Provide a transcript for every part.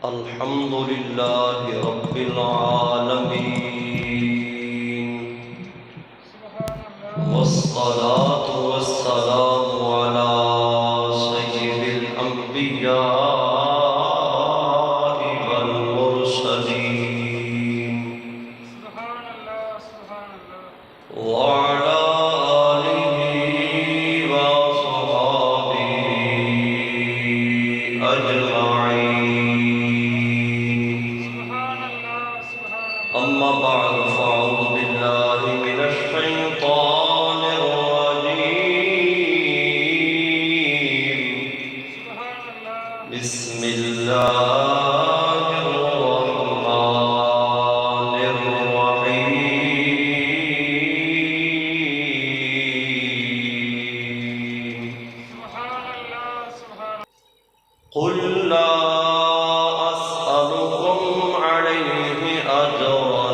الحمد لله رب العالمين، والصلاة والسلام على سيد الأنبياء والمرسلين وعلى آله وصحبه أجمعين. أما بعد فأعوذ بالله من الشيطان الرجيم. بسم الله الرحمن الرحيم. قل لا أسألكم عليه أجرا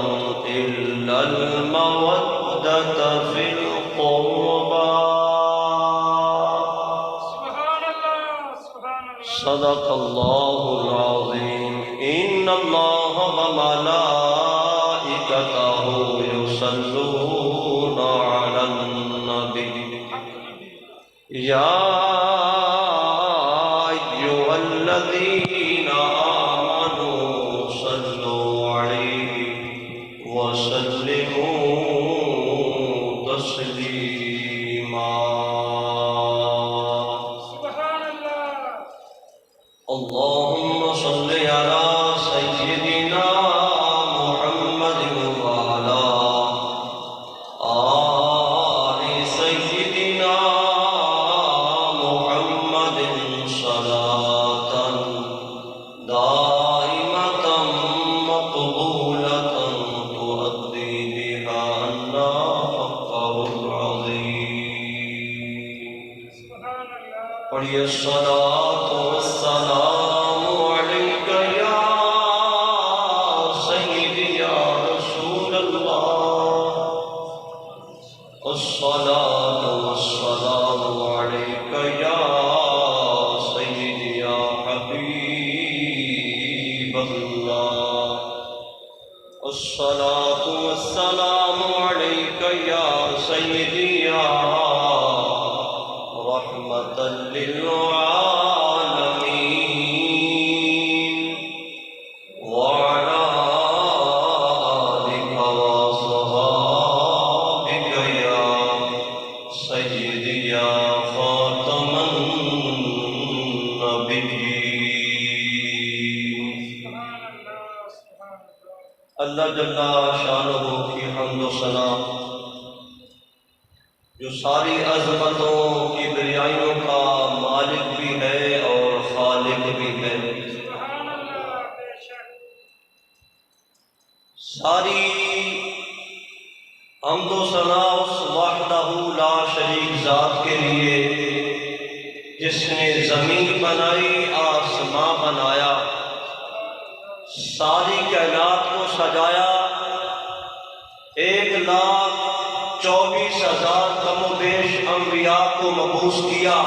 إلا المودة في القربى. صدق الله العظيم. إن الله وملائكته يصلون على النبي يا أيها الذين آمنوا صلوا عليه وسلموا تسليما. اللهم صل على سيدنا محمد وعلى آل سيدنا محمد صلاة دائمة مقبولة تؤدي بها عنا حقه العظيم. پڑھیے الصلاة والسلام عليك يا سيدي يا رسول الله. الصلاة والسلام عليك يا سيدي يا حبيب الله. الصلاة والسلام عليك يا سيدي يا رحمة للعالمين. وعلى آلك وصحابك يا سيدي يا خاتم النبيين. اللہ جل شانہ کی حمد و ثنا جو ساری عظمتوں کی بریائیوں کا مالک بھی ہے اور خالق بھی ہے. ساری حمد و ثنا اس وحدہ لا شریک ذات کے لیے جس نے زمین بنائی، آسمان بنایا، ساری کائنات کو سجایا، 1,24,000 کم و بیش انبیاء کو مبعوث کیا،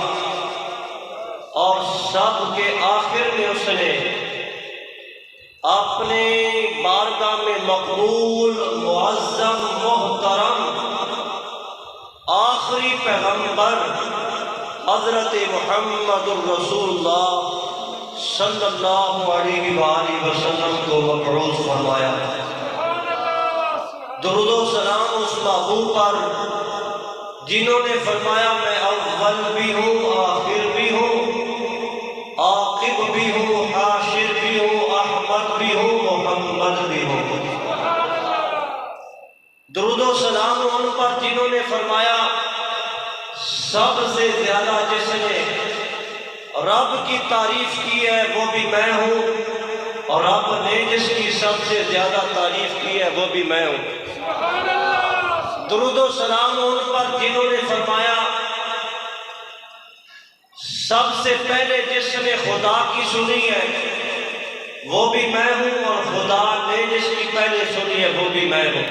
اور سب کے آخر میں اس نے اپنے بارگاہ میں مقبول، معظم، محترم آخری پیغمبر حضرت محمد الرسول اللہ صلی اللہ علیہ وآلہ وسلم کو مبعوث فرمایا. درود و سلام اس محبوب پر جنہوں نے فرمایا میں اول بھی ہوں، آخر بھی ہوں، عاقب بھی ہوں، حاشر بھی ہوں، احمد بھی ہوں، محمد بھی ہوں. درود و سلام ان پر جنہوں نے فرمایا سب سے زیادہ جس نے رب کی تعریف کی ہے وہ بھی میں ہوں، اور رب نے جس کی سب سے زیادہ تعریف کی ہے وہ بھی میں ہوں. درود و سلام ان پر جنہوں نے فرمایا سب سے پہلے جس نے خدا کی سنی ہے وہ بھی میں ہوں، اور خدا نے جس کی پہلے سنی ہے وہ بھی میں ہوں.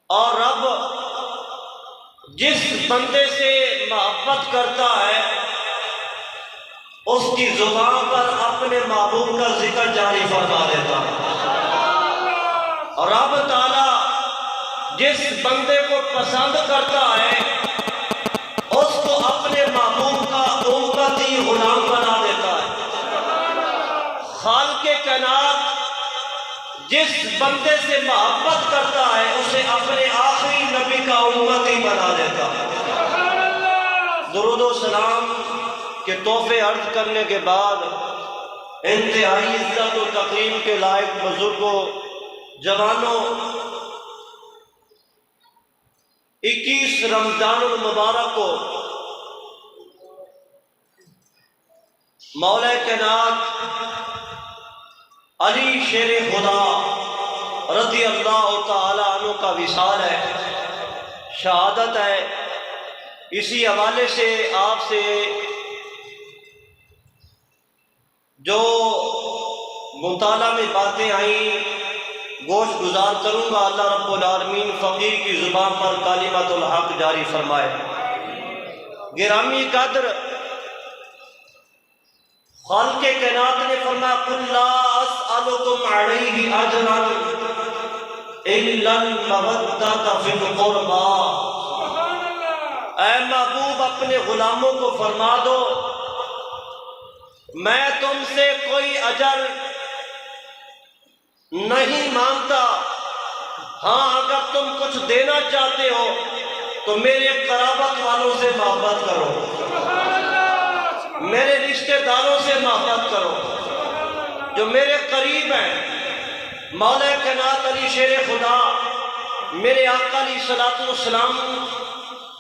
اور رب جس بندے سے محبت کرتا ہے اس کی زبان پر محبوب کا ذکر جاری فرما دیتا اور رب تعالیٰ جس بندے کو پسند کرتا ہے اس کو اپنے محبوب کا امتی غلام بنا دیتا ہے۔ خالق کائنات جس بندے سے محبت کرتا ہے اسے اپنے آخری نبی کا امتی بنا دیتا ہے۔ درود و سلام کے تحفے عرض کرنے کے بعد انتہائی عزت و تکریم کے لائق بزرگوں، جوانوں، 21 رمضان المبارک کو مولا کائنات علی شیر خدا رضی اللہ تعالی عنہ کا وصال ہے، شہادت ہے۔ اسی حوالے سے آپ سے جو مطالعہ میں باتیں آئیں گوشت گزار کروں گا، اللہ رب العالمین فقیر کی زبان پر کلمۃ الحق جاری فرمائے۔ گرامی قدر خالق کائنات نے فرمایا قل لا اسألکم علیہ اجرا الا المودۃ فی القربى، اے محبوب اپنے غلاموں کو فرما دو میں تم سے کوئی اجر نہیں مانگتا، ہاں اگر تم کچھ دینا چاہتے ہو تو میرے قرابت والوں سے محبت کرو، میرے رشتہ داروں سے محبت کرو جو میرے قریب ہیں۔ مولا کائنات علی شیر خدا میرے آقا علیہ الصلوۃ والسلام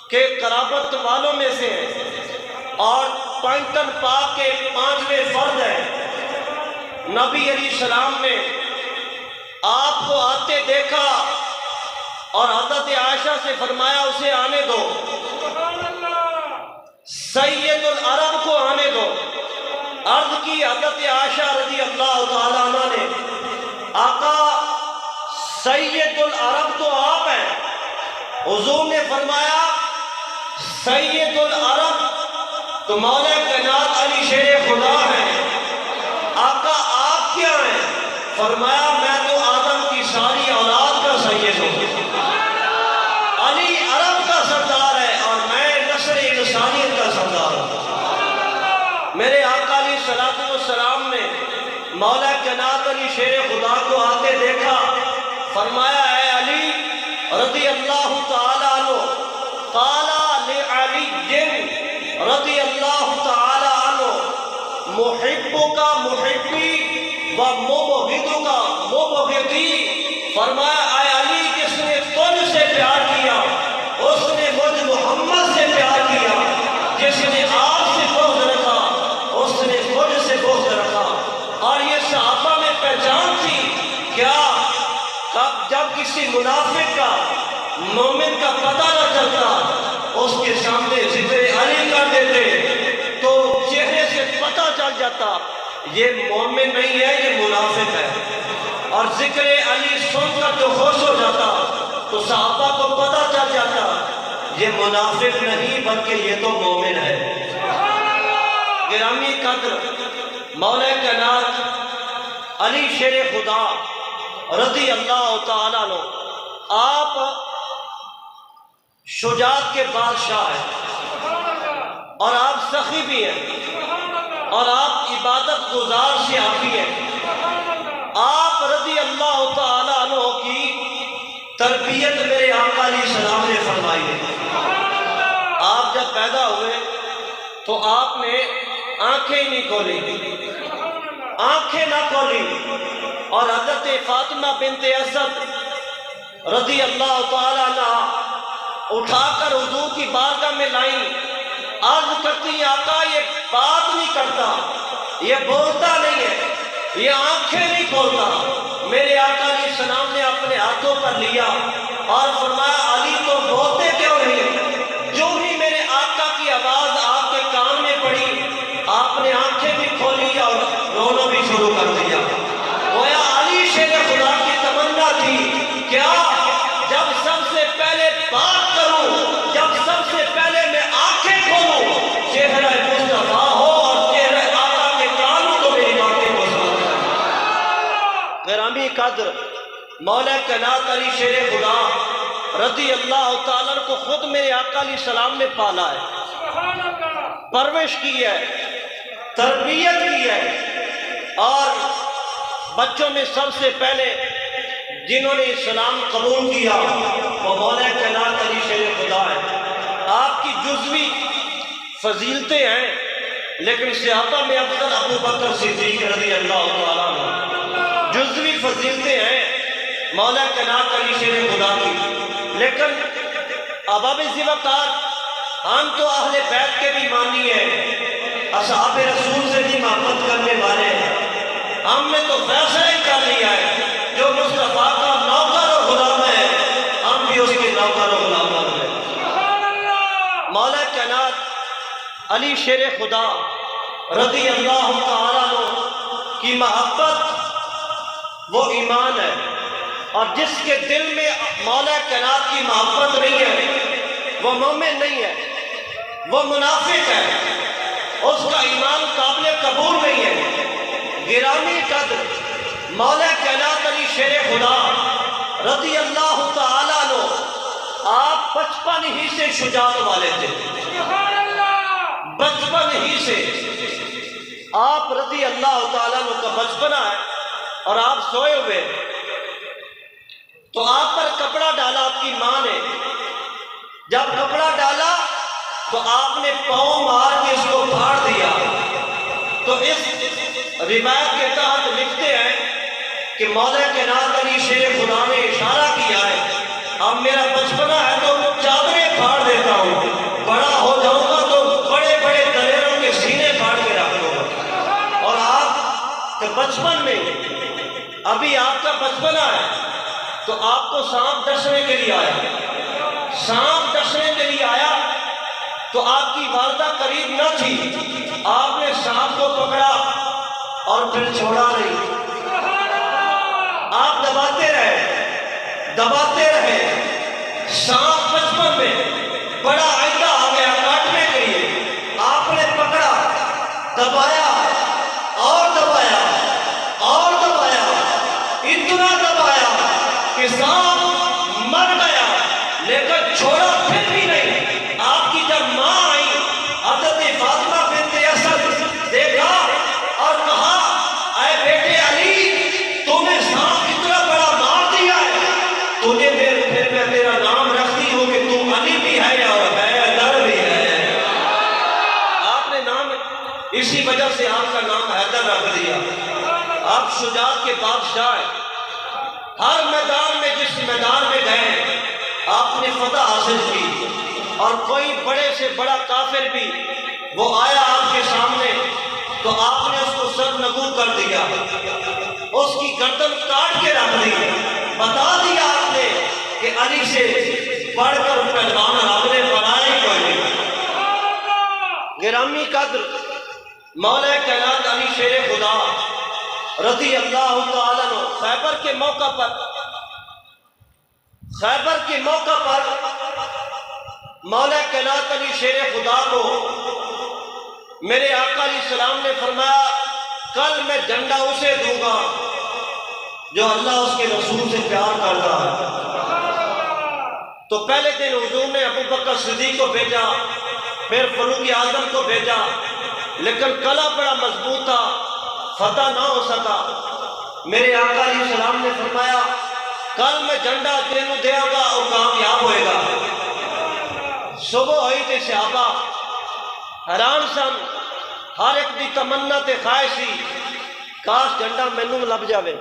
کے قرابت والوں میں سے ہیں اور پانچن پاک کے 5ویں فرد ہیں۔ نبی علیہ السلام نے آپ کو آتے دیکھا اور حضرت عائشہ سے فرمایا اسے آنے دو، سید العرب کو آنے دو۔ عرض کی حضرت عائشہ رضی اللہ تعالیٰ عنہ نے آقا سید العرب تو آپ ہیں، حضور نے فرمایا سید العرب تو مولا کائنات علی شیر خدا ہیں، آقا آپ کیا ہیں؟ فرمایا میں تو آدم کی ساری اولاد کا سید ہوں، علی عرب کا سردار ہے اور میں نسل انسانیت کا سردار ہوں۔ میرے آقا علیہ الصلوۃ والسلام نے مولا کائنات علی شیر خدا کو آتے دیکھا، فرمایا اے علی رضی اللہ تعالی عنہ، قال لعلی رضی اللہ تعالی عنہ محبک محبی و مبغضک مبغضی، فرمایا اے علی جس نے تجھ سے پیار کیا اس نے مجھ محمد سے پیار کیا، جس نے آپ سے بغض رکھا اس نے مجھ سے بغض رکھا۔ اور یہ صحابہ میں پہچان تھی کیا جب کسی منافق کا مومن کا پتہ نہ چلتا اس کے سامنے ذکر علی کر دیتے تو چہرے سے پتہ چل جاتا یہ مومن نہیں ہے یہ منافق ہے، اور ذکر علی سن کر جو خوش ہو جاتا تو صحابہ کو پتہ چل جاتا یہ منافق نہیں بلکہ یہ تو مومن ہے۔ گرامی قدر مولا کائنات علی شیر خدا رضی اللہ تعالیٰ عنہ آپ شجاعت کے بادشاہ ہیں اور آپ سخی بھی ہیں اور آپ عبادت گزار سے آتی ہیں۔ آپ رضی اللہ تعالیٰ عنہ کی تربیت میرے آقا علیہ السلام نے فرمائی ہے۔ آپ جب پیدا ہوئے تو آپ نے آنکھیں ہی نہیں کھولی، آنکھیں نہ کھولی، اور حضرت فاطمہ بنت اسد رضی اللہ تعالیٰ عنہ اٹھا کر حضور کی بارگاہ میں لائیں، عرض کرتی ہیں آقا یہ بات نہیں کرتا، یہ بولتا نہیں ہے، یہ آنکھیں نہیں کھولتا۔ میرے آقا علیہ السلام نے اپنے ہاتھوں پر لیا اور فرمایا علی تو بولتے کیوں نہیں؟ جو ہی میرے آقا کی آواز آپ کے کان میں پڑی آپ نے آنکھیں بھی کھولی اور رونا بھی شروع کر دیا۔ گویا علی شیر خدا کی تمنا تھی کیا جب سب سے پہلے بات کروں، جب سب سے پہلے میں آنکھیں کھولوں چہرہ مصطفیٰ ہو اور چہرہ آقا کے کانوں تو میری باتیں کو سنا۔ قدر مولا کائنات علی شیر خدا رضی اللہ تعالیٰ کو خود میرے آقا علیہ السلام نے پالا ہے، پرورش کی ہے، تربیت کی ہے، اور بچوں میں سب سے پہلے جنہوں نے اسلام قبول کیا وہ مولا کائنات علی شیر خدا ہے۔ آپ کی جزوی فضیلتیں ہیں، لیکن صحابہ میں افضل ابو بکر صدیق رضی اللہ تعالیٰ عنہ، جزوی فضیلتیں ہیں مولا کائنات علی شیر خدا کی، لیکن اباب ذوقار ہم تو اہل بیت کے بھی مانی ہیں، اصحاب رسول سے بھی محبت کرنے والے ہیں، ہم نے تو فیصلہ ہی کر لیا ہے جو مصطفیٰ کا نوکر و غلام ہے ہم بھی اس کے نوکر و غلام ہیں۔ مولا کائنات علی شیر خدا رضی اللہ تعالیٰ عنہ کی محبت وہ ایمان ہے، اور جس کے دل میں مولا کائنات کی محبت نہیں ہے وہ مومن نہیں ہے، وہ منافق ہے، اس کا ایمان قابل قبول نہیں ہے۔ گرامی قدر مولا کائنات علی شیر خدا رضی اللہ تعالیٰ عنہ آپ بچپن ہی سے شجاعت والے تھے، بچپن ہی سے آپ رضی اللہ تعالیٰ عنہ کا بچپنا ہے، اور آپ سوئے ہوئے تو آپ پر کپڑا ڈالا آپ کی ماں نے، جب کپڑا ڈالا تو آپ نے پاؤں مار کے اس کو پھاڑ دیا۔ تو اس روایت کے تحت لکھتے ہیں کہ مولا کائنات علی شیر خدا نے اشارہ کیا ہے اب میرا بچپنا ہے تو چادریں پھاڑ دیتا ہوں، بڑا ہو جاؤں گا تو بڑے بڑے دلیروں کے سینے پھاڑ کے رکھ دوں گا۔ اور آپ کے بچپن میں ابھی آپ کا بچپنا ہے تو آپ کو سانپ ڈسنے کے لیے آیا، سانپ ڈسنے کے لیے آیا تو آپ کی والدہ قریب نہ تھی، آپ نے سانپ کو پکڑا اور پھر چھوڑا نہیں، آپ دباتے رہے، سانپ بچپن میں بڑا آئندہ آ گیا کاٹنے کے لیے، آپ نے پکڑا، دبایا اور دبایا اور دبایا، اتنا دبایا کہ سانپ مر گیا، لیکن چھوڑا پھر بھی نہیں۔ آپ کی جب ماں آئی حضرت فاطمہ بنت اسد دیکھا اور کہا اے بیٹے علی تو نے سانپ اتنا بڑا مار دیا ہے، تجھے پھر میں تیرا نام رکھتی ہوں کہ تم علی بھی ہے اور حیدر بھی ہے۔ آپ نے نام اسی وجہ سے آپ کا نام حیدر رکھ دیا۔ آپ شجاعت کے بادشاہ ہیں، ہر میدان میں جس میدان میں گئے آپ نے فتح حاصل کی، اور کوئی بڑے سے بڑا کافر بھی وہ آیا آپ کے سامنے تو آپ نے اس کو سرنگو کر دیا، اس کی گردن کاٹ کے رکھ دی، بتا دیا آپ نے کہ علی سے بڑھ کر پہلوان رب نے بنایا کوئی نہیں۔ گرامی قدر مولا کائنات علی شیر خدا رضی اللہ تعالیٰ عنہ خیبر کے موقع پر مولا کائنات علی شیر خدا کو میرے آقا علیہ السلام نے فرمایا کل میں جھنڈا اسے دوں گا جو اللہ اس کے رسول سے پیار کرتا ہے۔ تو پہلے دن حضور نے ابو بکر صدیق کو بھیجا، پھر فاروق اعظم کو بھیجا، لیکن قلعہ بڑا مضبوط تھا، فتح نہ ہو سکا۔ میرے آقا علیہ السلام نے فرمایا کل میں جھنڈا تینوں دے گا اور کامیاب ہوئے گا۔ صبح ہوئی تے صحابہ حیران سن، ہر ایک دی تمنا تے خواہش سی کاش جھنڈا مینوں لب جاوے،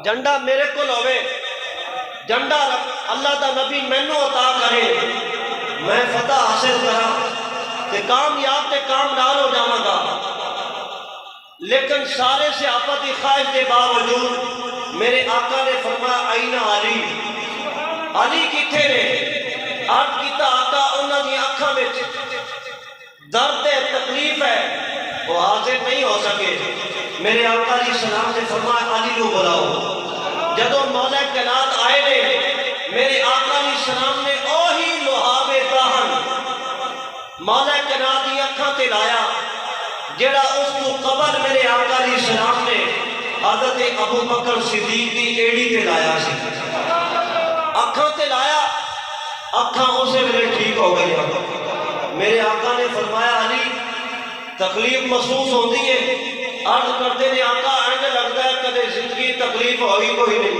جھنڈا میرے کول ہوے، جھنڈا اللہ دا نبی مینوں عطا کرے، میں فتح حاصل کراں تے کامیاب تے کامران ہو جاواں گا۔ لیکن سارے صحابہ دی خواہش کے باوجود میرے آقا نے فرمایا آئینہ علی، علی کتھے نے؟ عرض کیتا آقا انہاں دی اکھاں وچ درد ہے، تکلیف ہے، وہ حاضر نہیں ہو سکے۔ میرے آقا علیہ السلام نے فرمایا علی کو بلاؤ۔ جدوں مولا کائنات آئے نے میرے آقا علیہ السلام نے اوہی لوہاب دہن مولا کائنات دی اکھاں تے لایا، جڑا اس کو قبل میرے آقا علیہ السلام نے حضرت ابو بکر صدیق دی ایڑی تے لایا سی، اکھاں تے لایا، اکھاں اسے ویلے ٹھیک ہو گئی۔ میرے آقا نے فرمایا علی تکلیف محسوس ہوتی ہے؟ عرض کرتے نے آقا اینج لگتا ہے کدے زندگی تکلیف ہوئی کوئی نہیں۔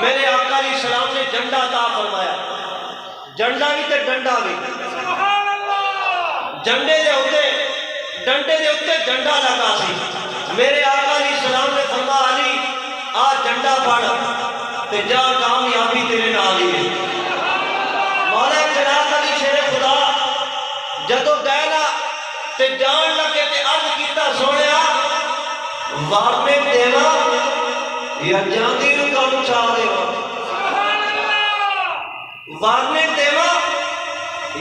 میرے آقا علیہ السلام نے جھنڈا عطا فرمایا، جھنڈا بھی تے ڈنڈا بھی، ڈنڈے دے اوتے جھنڈا لگا سی۔ میرے آقا علیہ السلام نے فرمایا علی آ جھنڈا پڑھ تے جا کامیابی تیرے نال ہی ہے۔ مولا جناب علی شیر خدا جدو گئے نا تے جان لگے تے عرض کیتا سونیا وارنے دیوا یا جاندی نو کام چاہ دیوا، وارنے دیوا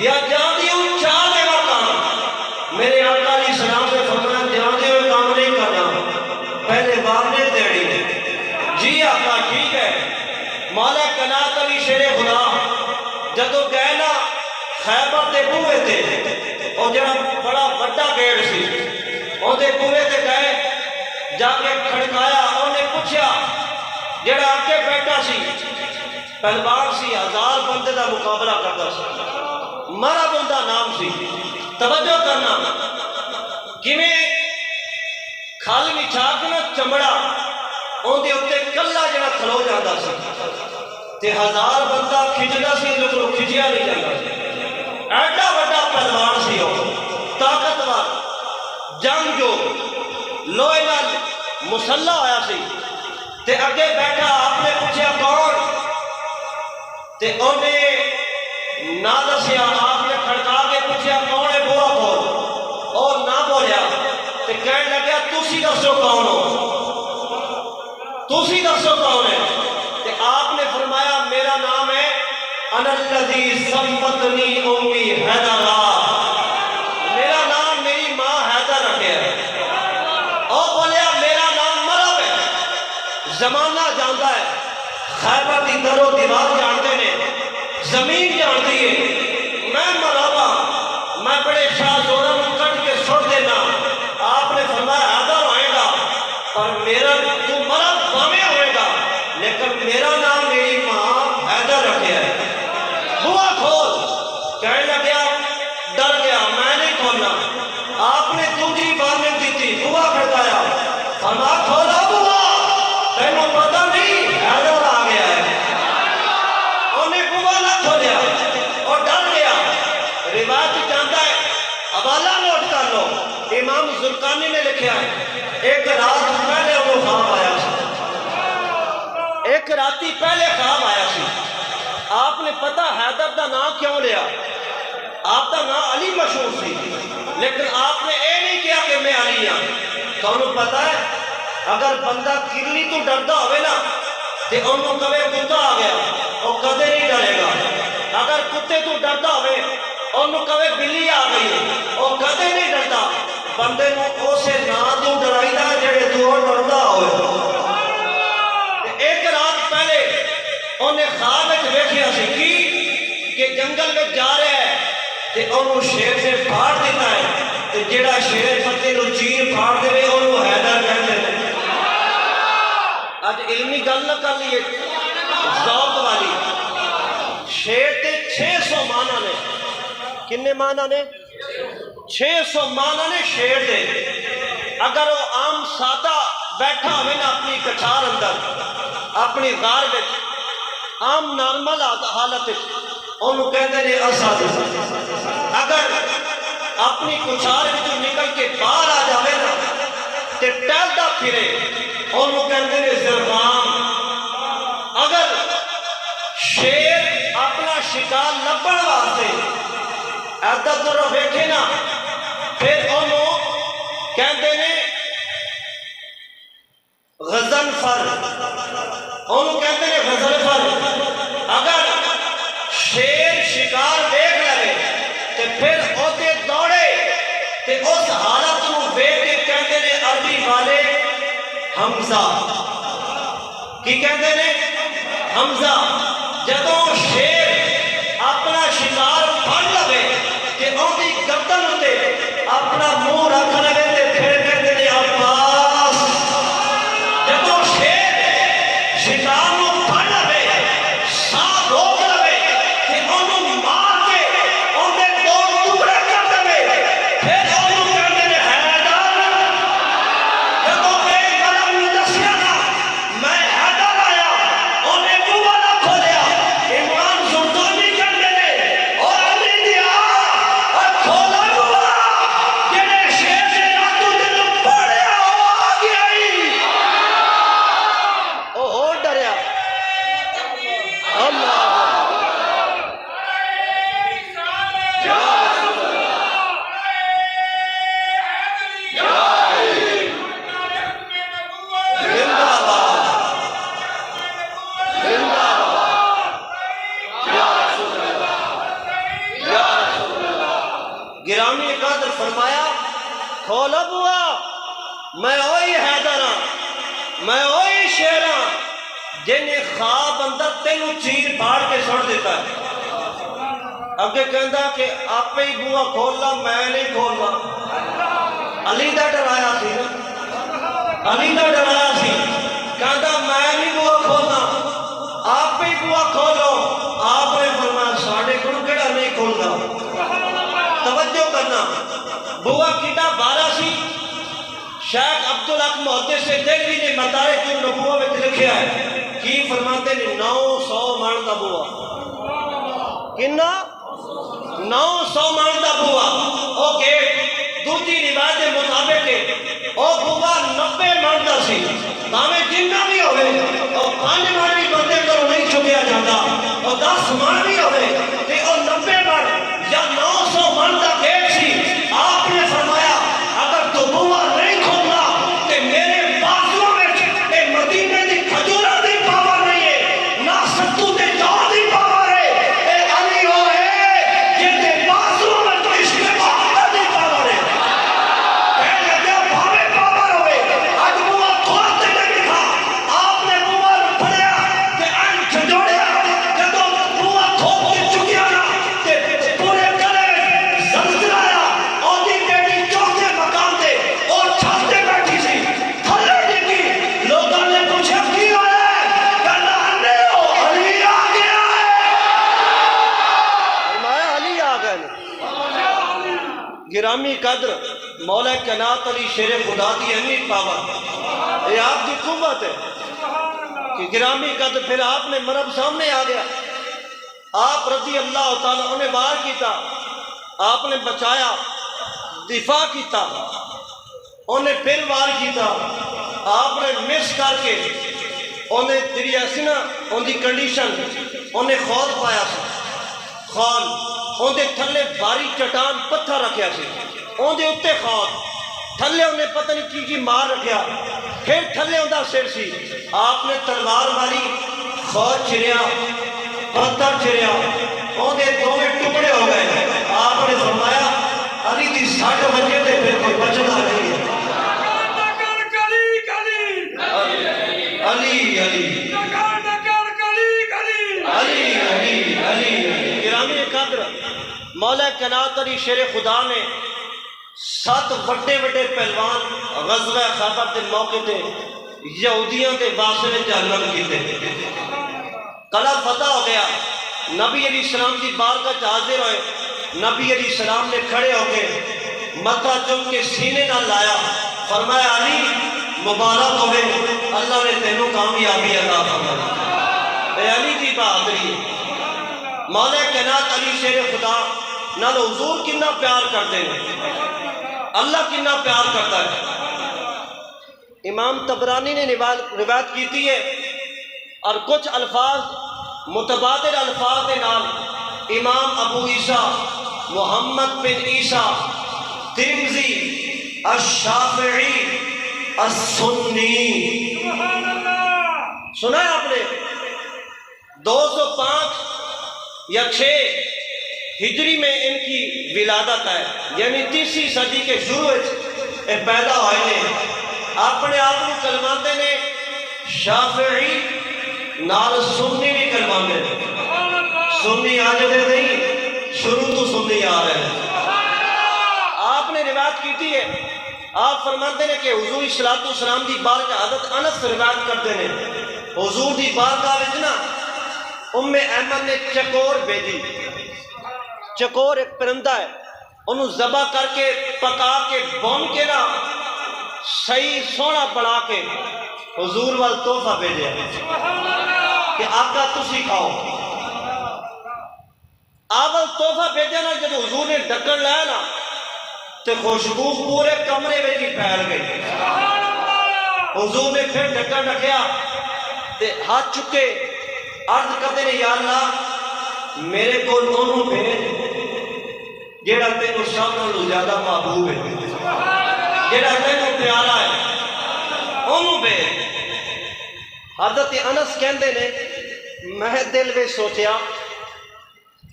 یا جاندی نو چاہ دیوا کام۔ میرے آقا علیہ السلام نے فرمایا جاندی نو کام نہیں کرنا، پہلے وارنے دیڑی ہے۔ جی آقا ٹھیک ہے۔ مولا کنات علی شیر خدا جدو گئے نا خیبر دے بوئے تے اور جڑا بڑا وڈا گیڑ سی اور دے بوئے تے گئے، جا کے کھڑکایا، انہیں پوچھا جڑا آگے بیٹھا سی پہلوان سی، 1000 بندے دا مقابلہ کرتا سی، مرا بندہ نام سی۔ توجہ کرنا کیویں کھال مچھا کے نا چمڑا ان دے اوتے کلا جڑا کھلو جاتا سی تے 1000 بندہ کھچدا سی، لیکن کھچیا نہیں جاتا سی۔ ایڈا بڑا پہلوان سی، طاقتور، جنگ جو لوہے نال مسلح ہویا سی تے اگے بیٹھا۔ آپ نے پوچھا کون تے انہیں نہ دسیا۔ آپ نے کھڑکا کے پوچھا کون ہے، بوا کھول، اور نہ بولیا تے کہنے لگا تسی دسو کون ہو، تسی دسو کون ہے۔ تے آپ نے فرمایا میرا نام ہے انا الذی سمتنی امی حیدرا، میرا نام میری ماں حیدر رکھے ہے۔ اور بولیا میرا نام مرب ہے، زمانہ جانتا ہے، خیبر دی در و دیوار جانتے نے، زمین جانتی ہے، میں مرابا میں بڑے شاہ زورہ میں کٹ کے سڑ دینا۔ آپ نے فرمایا حیدر ہوئے گا اور میرا تو مرب باویں ہوئے گا، لیکن میرا نام میری ماں حیدر رکھے ہے۔ بوا کھول، کہنے لگیا ڈر گیا میں نہیں کھولنا۔ آپ نے دوسری وارننگ دی تھی، بوا کھڑکایا، فرمایا کھولا بوا، تینوں پتہ نہیں حیدر آ گیا ہے۔ انہیں بوا نہ کھولیا اور ڈر گیا۔ روایت جانتا ہے، حوالہ نوٹ کر لو، امام زرقانی نے لکھا ہے ایک رات پہلے وہ خواب آیا سی، ایک راتی پہلے خواب آیا سی۔ آپ نے پتہ حیدر دا نام کیوں لیا؟ آپ دا نام علی مشہور سی، لیکن آپ نے اے نہیں کیا کہ میں علی ہاں۔ تو انہوں پتہ ہے اگر بندہ کرلی تو ڈردا ہوئے نا تے انہوں کبھی کتا آ گیا اور کدے نہیں ڈرے گا۔ اگر کتے تو ڈردا ہوئے انہوں کبھی بلی آ گئی اور کدے نہیں ڈردا۔ بندے نو اسے نا تو ڈرائی دا جڑے تو ڈردا ہوئے۔ ایک رات پہلے انہیں خواب ایک ویکھیا سی کہ جنگل میں جا رہا ہے تے انہوں شیر سے پھاڑ دیتا ہے تے جڑا شیر پتے نو چیر پھاڑ دے انہوں حیدر کہتے ہیں۔ آج علمی گل نہ کر لیے ذوق والی۔ شیر تے 600 معنی نے، کنے معنی نے؟ 600 معنی نے شیر دے۔ اگر وہ عام سادہ بیٹھا ہوئے نا اپنی کچھار اندر اپنی غار میں عام نارمل حالت انہوں کہتے ہیں اسد۔ اگر اپنی کچھار جو نکل کے باہر آ جاوے نا تے ٹہلدا پھرے انہوں کہتے ہیں زرغام۔ اگر شیر اپنا شکار لبن واسطے ادھر طرف ویکھے نا پھر انہوں کہتے ہیں غضنفر، انہوں کہتے ہیں غضنفر۔ اگر شیر شکار دیکھ لے تے پھر اوتے دوڑے تے اس حالت کو دیکھ کے کہتے ہیں عربی والے حمزہ۔ کی کہتے ہیں حمزہ۔ جدوں شیر اپنا شکار پھڑ لے تے اوندی گردن تے اپنا منہ رکھ لے تے پھر کہتے ہیں عباس۔ کھولا بوا، میں وہی حیدر ہاں، میں وہی شیر ہاں جنہیں خواب اندر تینوں چیر پھاڑ کے سڑ دیتا ہے۔ اگے کہندا کہ آپ ہی بوا کھولنا، میں نہیں کھولنا۔ علی دا ڈرایا سی نا، علی دا ڈرایا سی، کہندا میں نہیں بوا کھولنا، آپ ہی بوا کھولو۔ آپ نے فرمایا ساڑھے کو کیڑا نہیں کھولنا۔ توجہ کرنا، بوا کیڑا بارہ سی، شیخ عبدالحق محدث سے دہلوی نے مدارج النبوہ میں لکھیا ہے، کی فرماتے ہیں 900 من دا بوا، کنا 900 من دا بوا، او گیٹ دوسری روایت کے مطابق او بوا 90 من دا سی، تاویں جنہ بھی ہوئے او 5 من بھی بندے کرو نہیں چکیا جاتا، او 10 من بھی ہوئے تے او 90 من یا 900 من دا گیٹ سی۔ آپ نے فرمایا اگر تو بوا نہیں کھولنا تے میرے بازو میں اے مدینے دی کھجورہ دی پاور نہیں ہے، نہ ستو دے جاؤ دی پاور ہے، اے علی ہو ہے جن دے بازو میں تو عشق محمد دی پاور ہے۔ کہنے دیا بھاوے پاور ہوئے، آج بوا کھولتے نہیں دکھا، آپ نے بوا پھڑیا تے ان کھجوڑیا، جدو بوا کھول کے چکیا نا تے پورے گلے زلزلہ آیا، اور دی بیٹی چوتھے مقام دے اور چھتے بیٹھی سی، تھلے ڈگی، لوگوں نے پوچھا کی ہوئے، کہنا انے ہو علی آ گیا ہے۔ فرمایا علی آ گئے۔ گرامی قدر مولا کائنات علی شیر خدا دی اہمیت پاور، یہ آپ کی قوت ہے کہ گرامی قدر پھر آپ نے مرب سامنے آ گیا، آپ رضی اللہ تعالیٰ انہیں وار کیتا، آپ نے بچایا، دفاع کیتا، انہیں پھر وار کیتا، آپ نے مس کر کے انہیں تیری ایسی نا ان دی کنڈیشن انہیں خود پایا سی، خون اندے تھلے باری چٹان پتھر رکھیا سی، اندے اتے خون تھلے انہیں پتہ نہیں کی مار رکھیا، پھر تھلے اندہ سر سی، آپ نے تلوار ماری، خون چھریا، پتھر چھریا، اندے دوے ٹکڑے ہو گئے۔ آپ نے فرمایا علی دی 60 بجے دے پھر کوئی بچنا نہیں ہے۔ علی علی علی علی علی گرامی قدر مولا کائنات علی شیر خدا نے 7 بڑے بڑے پہلوان غزوہ خیبر کے موقع تے یہودیاں کے واسطے جہنم کیتے، قلعہ فتح ہو گیا، نبی علیہ السلام کی بارگاہ وچ حاضر ہوئے، نبی علیہ السلام نے کھڑے ہو کے متھا چوم کے سینے نہ لایا، فرمایا علی مبارک ہوئے، اللہ نے تینوں کامیابی عطا فرمائی۔ اے علی کی بہادری ہے۔ مولا کائنات علی شیر خدا نال حضور کتنا پیار کرتے ہیں، اللہ کتنا پیار کرتا ہے۔ امام طبرانی نے روایت کیتی ہے، اور کچھ الفاظ متبادل الفاظ کے نام امام ابو عیسیٰ محمد بن عیسیٰ ترمذی الشافعی السنی، سنا ہے آپ نے؟ 205 یا 6 ہجری میں ان کی ولادت ہے، یعنی 30ویں صدی کے شروع پیدا ہوئے نے۔ اپنے آپ کو کلماتے نے شافعی نال سنی بھی کلماتے نے، سنی آج دے نہیں، شروع تو سنی آ رہے ہیں۔ آپ نے روایت کی ہے، آپ فرماتے ہیں کہ حضور صلی اللہ علیہ وسلم دی بارگاہ حضرت انس روایت کرتے ہیں، حضور دی بارگاہ وچ نا ام ایمن نے چکور بھیجی، چکور ایک پرندہ ہے، انہوں ذبح کر کے پکا کے بون کے نا صحیح سونا بنا کے حضور وال تحفہ بھیجے کہ آقا تسی کھاؤ۔ آول تحفہ بھیجا نا، جب حضور نے ڈکن لایا نا تے خوشبو پورے کمرے میں ہی پھیل گئی۔ حضور نے پھر ڈکن رکھیا تے ہاتھ چکے عرض کرتے ہیں یا اللہ میرے کو انہوں بھیج جیڑا تینوں سب نالوں زیادہ محبوب ہے، جیڑا تینوں پیارا ہے، انہوں بھیج۔ حضرت انس کہندے نے میں دل میں سوچیا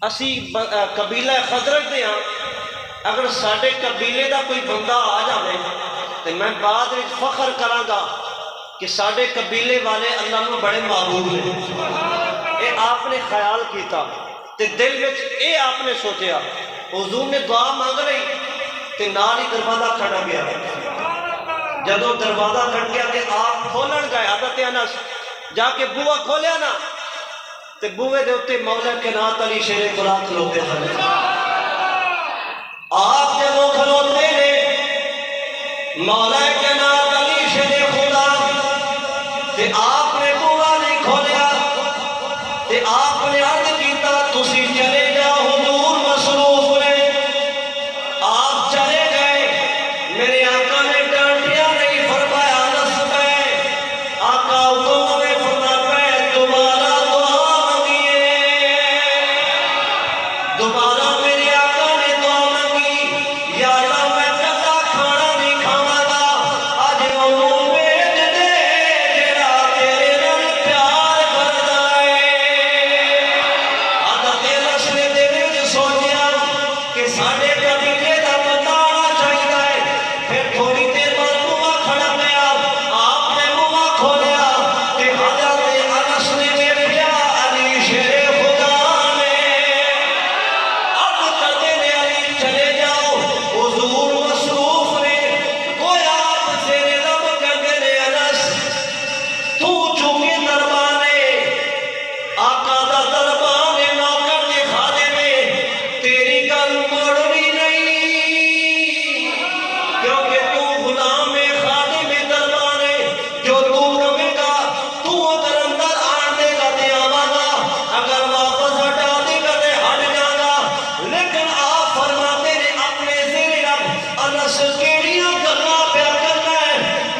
اسی قبیلہ خزرج دے ہاں اگر ساڈے قبیلے دا کوئی بندہ آ جائے تو میں بعد میں فخر کراں گا کہ ساڈے قبیلے والے اللہ نو بڑے معبود نے۔ اے آپ نے خیال کیتا تے دل وچ اے آپ نے سوچیا، حضور نے دعا مانگ رہی تے نال ہی دروازہ کھڑا گیا۔ جدو دروازہ کھڑ گیا تے آپ کھولن گئے، حضرت انس جا کے بوا کھولیا نا تے بوے دے اوتے مولا کائنات علی شیر خدا کھلوتے ہیں۔ آپ جدو کھلوتے نے مولا کائنات علی شیر خدا تے آپ نے بوا نہیں کھولیا تے آپ نے عرض کیتا تسی چلے جاؤ، حضور مصروف نے۔ آپ چلے گئے، میرے آقا نے ڈانٹیا نہیں، فرمایا انس پہ آقا حکم نے فرمایا پہ دوبارہ دعا مانگیے۔ دوبارہ میرے آقا نے دعا مانگی، یا اللہ میں کلا کھانا نہیں کھاواں گا، اج انہوں بھیج دے جڑا تیرے نال پیار کردا ہے۔ حضرت انس نے دل وچ سوچیا کہ ساڈے قبیلے دا بندہ آنا چاہیدا ہے۔ پھر تھوڑی دیر بعد بوا کھڑا گیا، آپ نے بوا کھولیا تے حضرت انس نے ویکھیا علی شیر خدا نے۔ اب کردے نے علی چلے جاؤ، حضور مصروف نے۔ گویا آپ زیر لب کردے نے انس تو چونکہ دربان ہے، آقا دا دربان ہے، نوکر کے خادم ہے، تیری گل موڑنی نہیں، کیونکہ تو غلام ہے، خادم ہے، دربان ہے، جو تو کہے گا تو اگر اندر آن دے گا تے آواں گا، اگر واپس ہٹا دے گا تے ہٹ جاں گا۔ لیکن آپ فرماتے نے اپنے زیر لب انس کیڑیاں گلاں پیا کرنا ہے،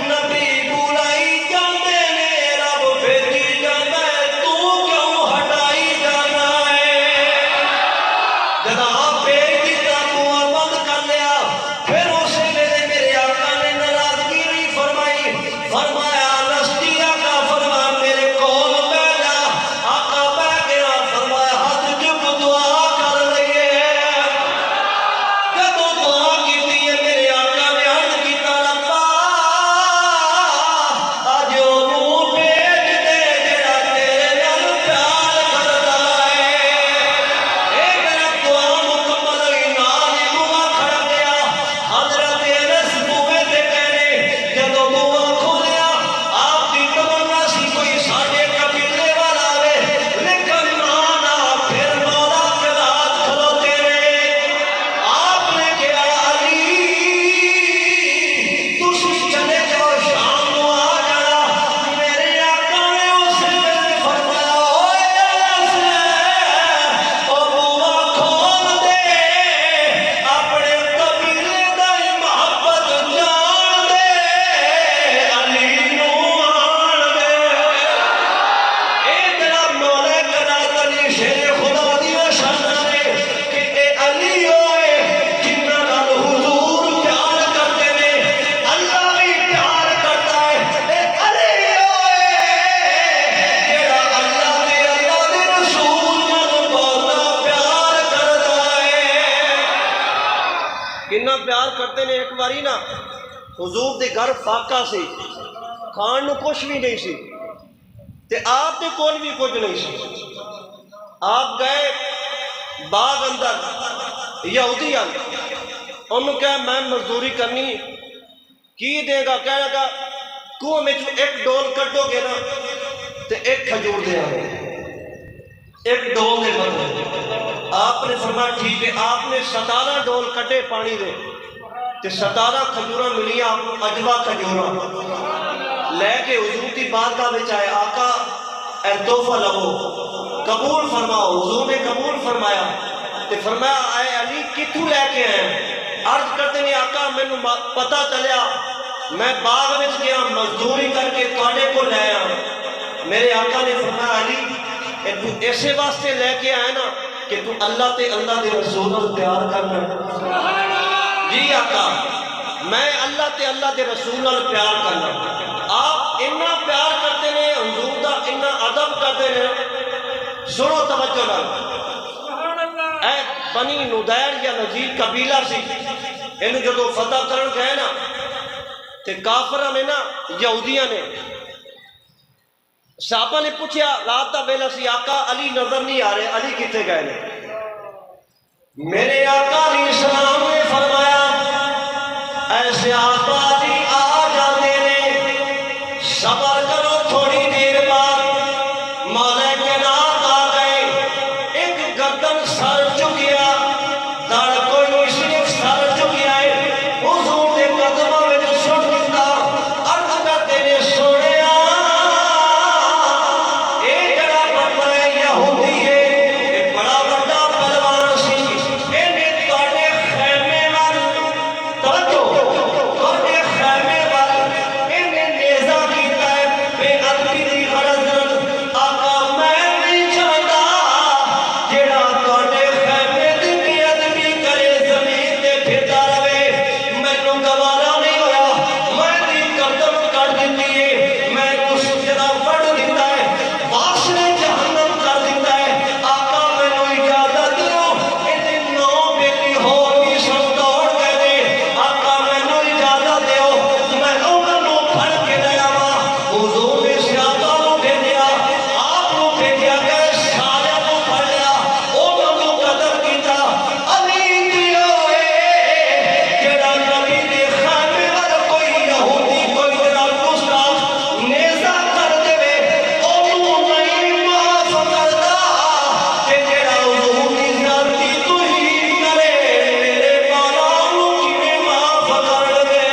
نبی بلائی جاندے نے، رب بھیجی جاندا ہے، تو کیوں ہٹائی جانا ہے؟ جب آپ بھیج دیتا کنواں بند کر لیا، پھر اسی ویلے میرے آقا نے ناراضگی نہیں فرمائی، فرمایا انس دی آقا فرمایا میرے کول بیٹھ جا۔ آقا بیٹھ گیا، فرمایا ہاتھ جب دعا کر لئیے۔ جب دعا کیتی ہے میرے آقا نے عرض کیتا ربا اج انہوں بھیج دے جڑا تیرے نال پیار کردا ہے۔ اے میرا دعا مکمل ہوئی، نال ہی بوا کھڑا گیا۔ حضرت انس بوے تے کہنے جدو بوا کھولیا آپ دی تمنا سی کوئی ساڈے قبیلے والا آوے، لیکن نا پھر مولا کائنات کھلوتے رہے۔ آپ نے کہا علی تسی چلے جاؤ، شام نو آ جانا۔ میرے آقا نے اس ویلے فرمایا اوے انس او بوا کھول دے، اپنے قبیلے دا محبت جان دے، علی نو آن دے۔ اے جڑا مولا کائنات علی شیر خدا دیا شاناں نے کہ اے علی ہوئے جنہاں نال حضور پیار کرتے نے، اللہ بھی پیار کرتا ہے۔ اے علی ہوئے جڑا اللہ دے رسول نال بہت پیار کرتا ہے۔ کتنا پیار کرتے نے، ایک باری نا حضور دے گھر فاقہ سی، کھان نو کچھ بھی نہیں سی تے آپ دے کول بھی کچھ نہیں سی۔ آپ گئے باغ اندر، یہودی آن انہوں کہا میں مزدوری کرنی، کی دے گا؟ کہہ لگا کنویں میں ایک ڈول کٹو گے نا تے ایک کھجور دے آئے، ایک ڈول دے بندے۔ آپ نے فرمایا ٹھیک ہے۔ آپ نے 17 ڈول کٹے پانی دے تے 17 کھجوراں ملیاں، عجبہ کھجوراں لے کے حضور کی بارگاہ وچ آئے، آقا اے تحفہ لو قبول فرماؤ۔ حضور نے قبول فرمایا تے فرمایا اے علی کتھوں لے کے آئے؟ عرض کرتے نے آقا مینوں پتہ چلیا میں باغ وچ گیا مزدوری کر کے تواڈے کو لے آیا۔ میرے آقا نے فرمایا علی ایسے واسطے لے کے آئے نا کہ تو اللہ تے اللہ دے رسول نال پیار کرنا۔ جی آقا میں اللہ تے اللہ دے رسول نال پیار کرنا۔ آپ اتنا پیار کرتے ہیں، حضور دا اتنا ادب کرتے ہیں۔ سنو توجہ نال، اے بنی ندیر یا نذیر قبیلہ سی، انہوں جدو فتح کرن گئے نا تے کافرہ نے نا یہودیاں نے صحابہ نے پوچھا رات دا ویلا سی آقا علی نظر نہیں آ رہے، علی کتے گئے نے؟ میرے آقا علیہ السلام نے فرمایا ایسے آقا علی آ جاتے نے، صبر کرو تھوڑی دیر بعد مولا کائنات آ گئے، ایک گردن سر چکیا، دڑ کوئی نہیں صرف سر چکیا ہے، حضور نے قدمہ میں سن دیتا، عرض کرتے نے سوڑیا اے جڑا بڑا یہودی ہے، اے بڑا بڑا پہلوان سی، انہیں تواڈے خیمے وال توجہ تواڈے خیمے وال انہیں نیزہ کیتا ہے بے ادبی دی غرض نال، آقا میں نہیں چاہتا جڑا تواڈے خیمے دی بے ادبی کرے زمین تے پھردا رہے، مینوں گوارا نہیں ہویا، میں دی گردن کٹ دتی ہے، میں اس جڑا وڑ دیتا ہے واسل جہنم کر دیتا ہے، آقا مینوں اجازت دو، انہیں 9 بیٹی ہور بھی سب دوڑ گئے نے، آقا مینوں اجازت دیو میں انہاں نوں پھڑ کے لے آواں، حضور نے صحابہ نوں بھیجیا، آپ نوں بھیجیا گئے، سارے نوں پھڑ لیا، انہاں نوں قتل کیتا، علی دیو جڑا نبی دے خیمے ول کوئی یہودی کوئی جڑا گستاخ نیزہ کر دے اونوں نہیں معاف کردا، تے جڑا حضور دی زیادتی توہین کرے میرے مولا نوں کیویں معاف کر دے؟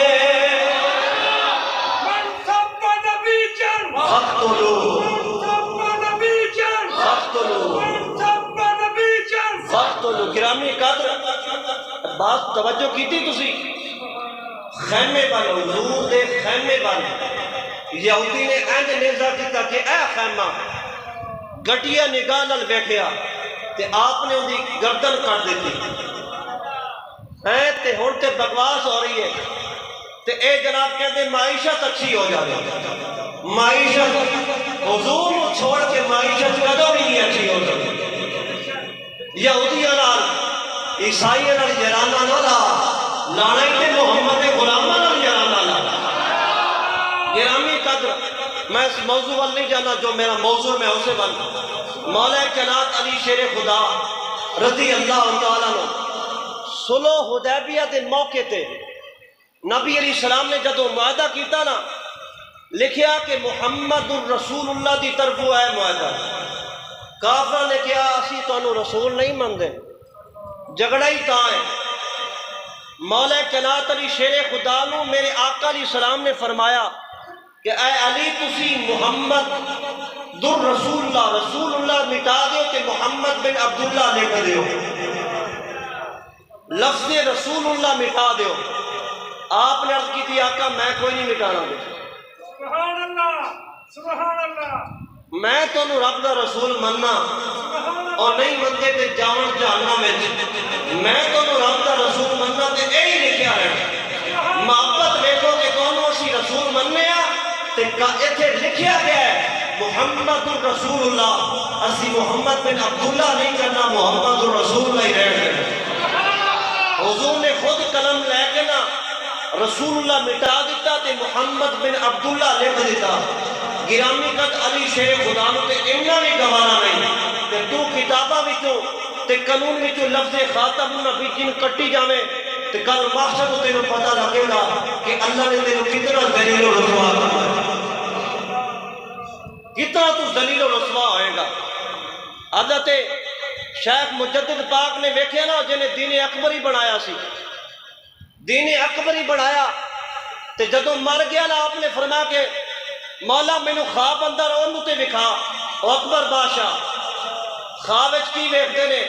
من سب نبيا فاقتلوه من سب نبيا فاقتلوه من سب نبيا فاقتلوه گرامی قدر بات توجہ کیتی تسی خیمے بن حضور دے خیمے بن یہودی نے انج نیزہ کیتا کہ اے خیمہ گٹیا نگاہ نال ویکھیا تے آپ نے اندی گردن کٹ دیتی ہے تے ہن تے بکواس ہو رہی ہے تے اے جناب کہتے معیشت اچھی ہو جائے، معیشت حضور کو چھوڑ کے معیشت کدوں بھی نہیں اچھی ہو سکتی، یہودیاں نال عیسائیاں نال جرانہ نہ لا لانا ہی تے محمد غلاماں نال جرانہ لا۔ گرامی قدر میں اس موضوع وال نہیں جانا، جو میرا موضوع میں اسے بن مولا کائنات علی شیر خدا رضی اللہ تعالیٰ عنہ صلح حدیبیہ دے موقع تے نبی علیہ السلام نے جدو معاہدہ کیتا نا لکھیا کہ محمد الرسول اللہ دی طرف ہے معاہدہ، کافر نے کہا اسی تانوں رسول نہیں مندے، جھگڑا ہی تاں ہے۔ مولا کائنات علی شیر خدا نو میرے آقا علیہ السلام نے فرمایا کہ اے علی تسی محمد در رسول اللہ رسول اللہ مٹا دیو کہ محمد بن عبداللہ لکھ دیو، لفظ رسول اللہ مٹا دیو۔ آپ نے عرض کی تھی آقا میں کوئی نہیں مٹانا دے، سبحان اللہ سبحان اللہ میں تو رب دا رسول مننا اور نہیں منتے تے جاون جہنم وچ، میں تو رب دا رسول مننا تے یہی لکھیا ہے، محبت ویکھو کہ کونوں اسی رسول مننے آ تے ایتھے لکھیا گیا ہے محمد الرسول اللہ، اسی محمد بن عبداللہ نہیں کرنا، محمد الرسول اللہ ہی رہن دینا۔ حضور نے خود قلم لے کے نا رسول اللہ مٹا دیتا تے محمد بن عبداللہ لکھ دیتا۔ گرامی قد علی شیر خدا نو تے انہاں بھی گوارا نہیں تے تو کتاباں وچوں تے قانون وچوں لفظ خاتم النبی جن کٹی جاویں تے کل محشر کو تینوں پتہ لگے گا کہ اللہ نے تینوں کتنا ذلیل و رسوا کرنا، کتنا تو ذلیل و رسوا ہوئے گا۔ حضرت شیخ مجدد پاک نے ویکھیا نا جنہیں دین اکبری بنایا سی، دین اکبری بنایا تے جدوں مر گیا نا آپ نے فرمایا کہ مولا مینوں خواب اندر اونوں تے وکھا، او اکبر بادشاہ خواب وچ کی ویکھدے نے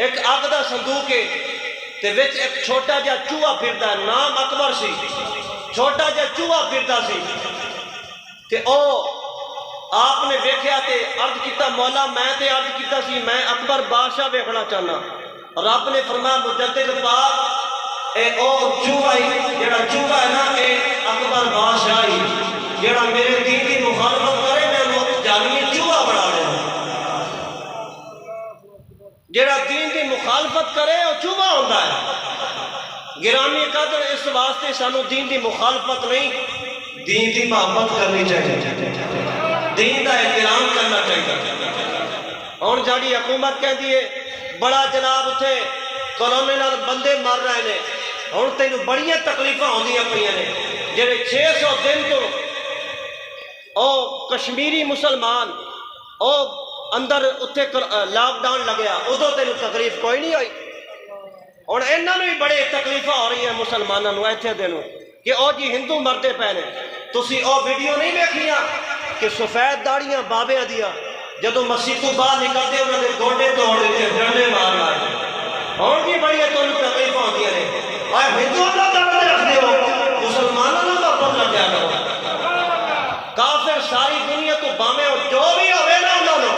ایک اگ دا صندوق ہے تے وچ ایک چھوٹا جہا چوہا پھردا ہے، نام اکبر سی، چھوٹا جہا چوہا پھردا سی تے او آپ نے ویکھیا تے عرض کیتا مولا میں تے عرض کیتا سی میں اکبر بادشاہ ویکھنا چاہنا، رب نے فرمایا مجدد پاک اے او چوہا جڑا چوہا ہے نا اے اکبر بادشاہ ہی جڑا میرے دین کی مخالفت کرے میں وہ جہنمی چوہا بنا دے، جڑا دین کی مخالفت محبت کرے اور چوبا ہوتا ہے گرامی قدر اس واسطے سانو دین دی مخالفت نہیں دین دی محبت کرنی چاہیے دین دا احترام کرنا چاہیے اور جاڑی حکومت کہتی ہے بڑا جناب اتھے کرونے نال بندے مر رہے نے اور تینوں بڑیاں تکلیفاں ہوندیاں پئیاں نے جڑے 600 دن تو او کشمیری مسلمان او اندر اتھے لاک ڈاؤن لگیا ادو تینوں تکلیف کوئی نہیں ہوئی اور انہاں نوں بھی بڑے تکلیفاں ہو رہی ہیں مسلماناں نوں ایتھے دے نوں کہ او جی ہندو مردے پے نے تسی او ویڈیو نہیں ویکھیاں کہ سفید داڑیاں بابیاں دیاں جدوں مسجد تو باہر نکلتے انہاں دے گوڈے توڑ دیتے ڈنڈے مار مار ہن بھی بڑی تانوں تکلیفاں ہوندیاں نے اے ہندوؤں دا درد رکھدے ہو مسلماناں دا محبت رکھیا کرو کافر ساری دنیا تو باویں جو بھی ہوے نا انہاں نوں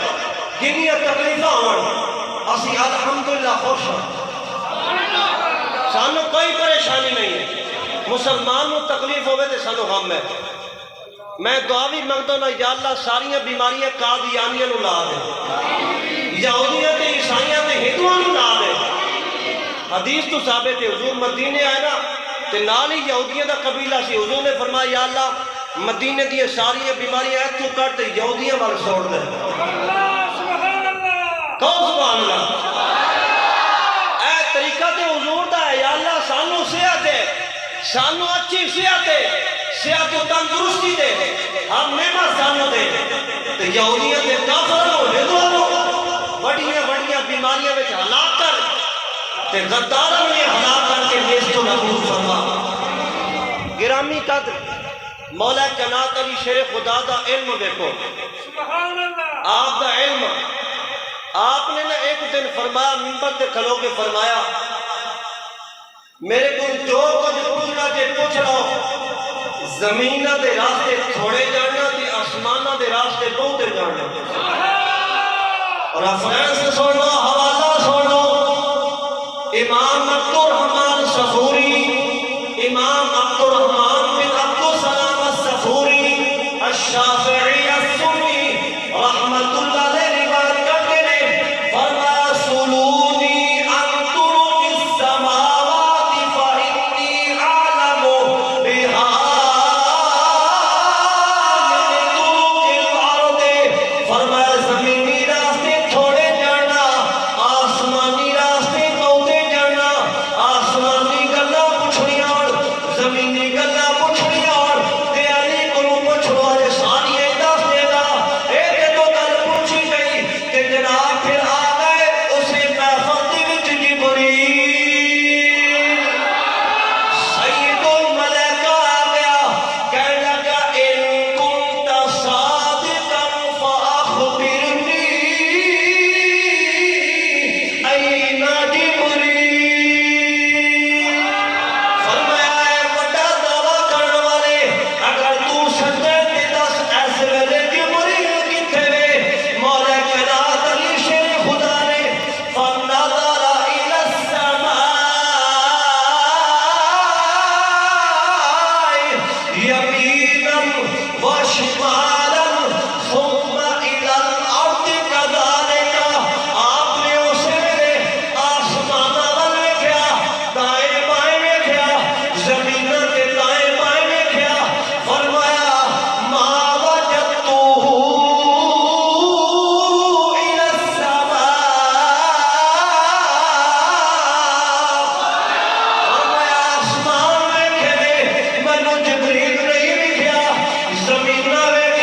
جنیاں تکلیفاں ہون اسی الحمدللہ خوش ہاں سانو کوئی پریشانی نہیں ہے مسلمان نو تکلیف ہوئے تے سانو غم ہے میں دعا بھی منگتا ہوں یا اللہ ساریاں بیماریاں قادیانیاں نو لا دے یہودیاں تے عیسائیاں تے ہندوؤں نو لا دے حدیث تو ثابت ہے حضور مدینے آئے نا تے نال ہی یہودیاں دا قبیلہ سی حضور نے فرمایا یا اللہ مدینے دی ساری بیماریاں ایتھوں کٹ تے یہودیاں وال چھوڑ دے سبحان اللہ کہو سبحان اللہ اے طریقہ تے حضور دا ہے یا اللہ سانو صحت ہے سانو اچھی صحت ہے صحت و تندرستی دے ہم نعمت سانو دے تے یہودیاں تے کافروں ہندوؤں بڑیاں بڑیاں بیماریاں وچ ہلاک کر تے غداروں نے ہلاک کر کے نیست و نابود فرما گرامی قدر مولا کائنات علی شیر خدا دا علم دیکھو سبحان اللہ آپ دا علم آپ نے نا ایک دن فرمایا منبر تے کھلو کے فرمایا میرے کو جو کچھ پوچھنا جے پوچھ لو زمینہ دے راستے تھوڑے جاننا تے آسمانہ دے راستے بہتے جاننا اور ریفرنس سن لو حوالہ سن لو امام عبد الرحمن صفوری امام عبد الرحمن بن عبد السلام الصفوری الشافعی السنی رحمت اللہ علیہ روایت کرتے ہیں فرمایا سلونی عن طرق السماوات فإنی أعلم بها من طرق الأرض فرمایا زمینی راستے تھوڑے جانا آسمانی راستے بہتے جانا آسمانی گلا پوچھنیاں زمینی گلا پوچھنیاں تے علی کو پوچھو اج ساری دس دے گا اے جدوں گل پوچھی گئی تے جناب پھر آ گئے اسی محفل دے وچ جبریل سید الملائکہ آ گیا کہنے لگا ان کنت صادقا فاخبرنی این جبریل فرمایا اے بڑا دعویٰ کرنے والے اگر تو سچے تے دس اس ویلے جبریل کتھے وے مولا کائنات علی شیر خدا نے فنظر الى السماء یمینا وشمالا ثم الى الارض كذلك آپ نے اس ویلے آسمان وال ویکھیا دائیں بائیں ویکھیا زمین تے دائیں بائیں ویکھیا فرمایا ما وجدتہ الى السماء فرمایا آسمان ویکھے نے مینوں جبریل نہیں ویکھیا زمین ویکھیا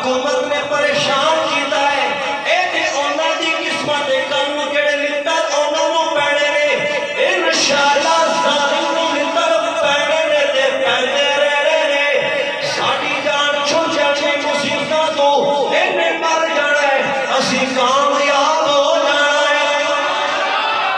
حکومت نے پریشان کیتا ہے اے تے انہاں دی قسمت دے کم جڑے ملت انہاں نوں پینے نے انشاءاللہ ظالم نوں ملت پینے نے تے پیندے رہنے نے ساڈی جان چھٹ جانی مصیبتاں تو اینے مر جانا ہے اسی کامیاب ہو جانا ہے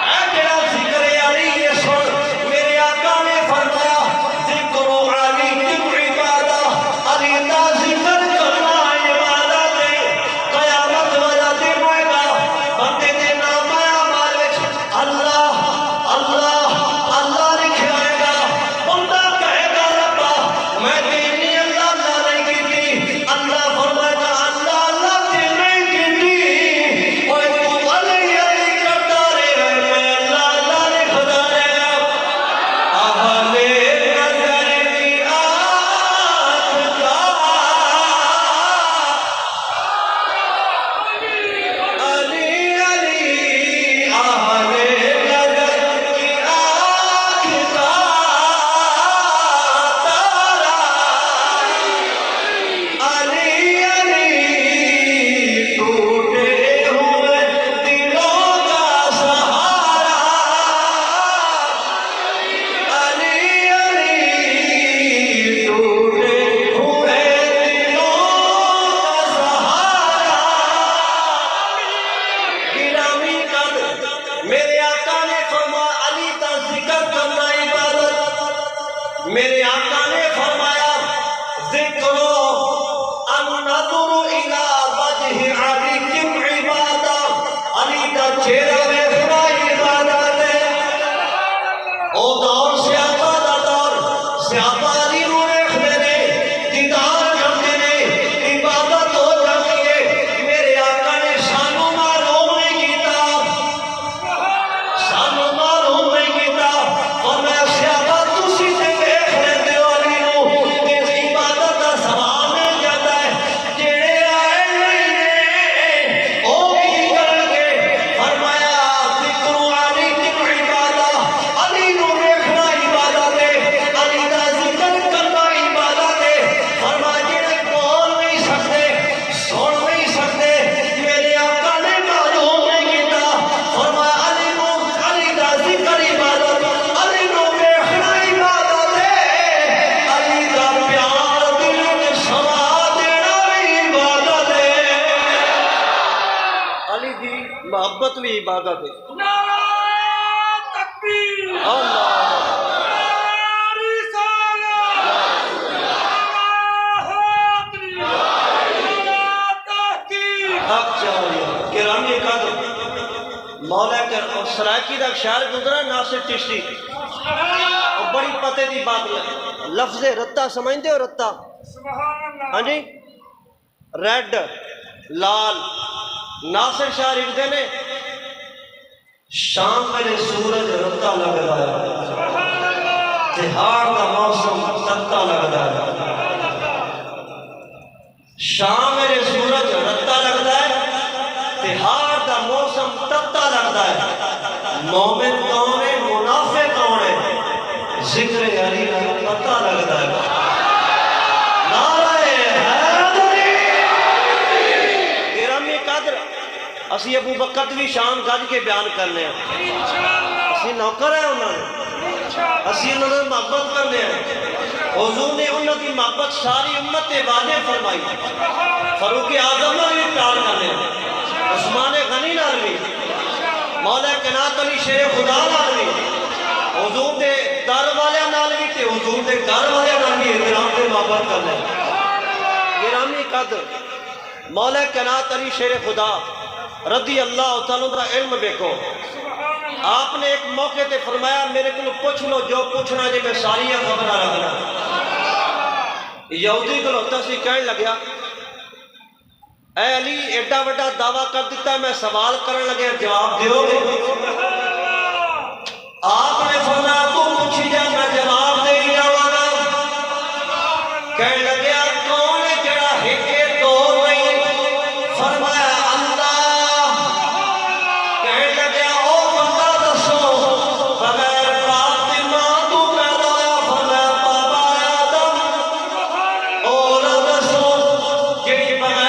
اے جڑا ذکر علی یہ سن میرے آقا نے فرمایا ذکر علی کی عبادہ علی دا ذکر کرنا عبادت ہے قیامت والا دن ہوئے گا بندے دے نام اعمال وچ اللہ اللہ اللہ لکھیا ہوئے گا بندہ کہے گا ربا میں تے اتنی اللہ اللہ نہیں کیتی اللہ فرمائے گا اللہ اللہ تے نہیں کیتی اوے تو علی علی کرتا رہے میں اللہ اللہ لکھدا رہا اہلِ نظر کی آنکھ کا علی علی اہلِ نظر کی آنکھ کا تارا علی علی ٹوٹے ہوئے دلوں کا سہارا علی علی ٹوٹے ہوئے دلوں کا سہارا گرامی قدر میرے آقا نے فرمایا علی کا ذکر کرنا عبادت میرے آقا نے فرمایا ذکر النظر الى وجہ علی کی عبادت علی کا چہرہ دیکھنا عبادت ہے او دور صحابہ دا دور صحابہ علی نوں ویکھدے نے دیدار کردے نے عبادت ہو جاتی ہے میرے آقا نے سانوں معلوم نہیں کیتا سانوں معلوم نہیں کیتا اور میں صحابہ تسی تے ویکھ لیندے ہو علی نوں تے عبادت دا ثواب مل جاتا ہے جڑے آئے نہیں نے او کی کرن گے فرمایا ذکر علی کی عبادت علی نوں ویکھنا عبادت ہے علی دا ذکر کرنا عبادت ہے فرمایا جڑے بول نہیں سکتے سن نہیں سکتے میرے آقا نے معلوم نہیں کیتا فرمایا علی نوں علی دا ذکر عبادت علی نوں ویکھنا عبادت ہے علی دا پیار دل وچ سما دینا بھی عبادت ہے علی دی محبت بھی عبادت ہے نعرہ تکبیر اللہ رسالت نعرہ حیدری نعرہ تحقیق حق چاہیے گرامی قدر مولا کر سرائکی دا شاعر گزرا ناصر چشتی اور بڑی پتے دی بات ہے لفظ رتا سمجھتے ہو رتا سبحان اللہ ہاں جی ریڈ لال ناصر شاہ لکھتے نے شام میرے سورج رتا لگتا ہے سبحان اللہ تہاڑ کا موسم تتا لگتا ہے شام میرے سورج رتا لگتا ہے تہاڑ کا موسم تتا لگتا ہے مومن کون ہے منافق کون ہے ذکر علی کا پتہ لگتا ہے نعرہ حیدری گرامی قدر اسی ابو بکر بھی شان گج کے بیان کرنے ہیں انشاءاللہ اسی نوکر ہیں انہوں نے اسی انہوں نے محبت کرنے ہیں حضور نے انہوں کی محبت ساری امت تے واضح فرمائی فاروق اعظم نال بھی پیار کرنے ہیں عثمان غنی نال بھی مولا کائنات علی شیر خدا نال بھی حضور دے در والے نال بھی تے حضور دے گھر والے نال بھی احترام تے محبت کرنے ہیں گرامی قدر مولا کائنات علی شیر خدا رضی اللہ تعالیٰ کا علم دیکھو آپ نے ایک موقع تے فرمایا میرے کو پوچھ لو جو پوچھنا جی میں ساری خبر رکھنا یہودی کو ہوتا سی کہنے لگیا اے علی ایڈا وڈا دعویٰ کر دیتا ہے میں سوال کرنے لگے جواب دیو گے آپ نے فرمایا تو پوچھی جا میں جواب دے ہی جاواں گا کہنے لگیا کون ہے جڑا ہکے تو نہیں فرمایا اللہ کہنے لگیا او بندہ دسو بغیر باپ دی ماں تو پیدا ہویا فرمایا بابا آدم اور دسو جڑی بغیر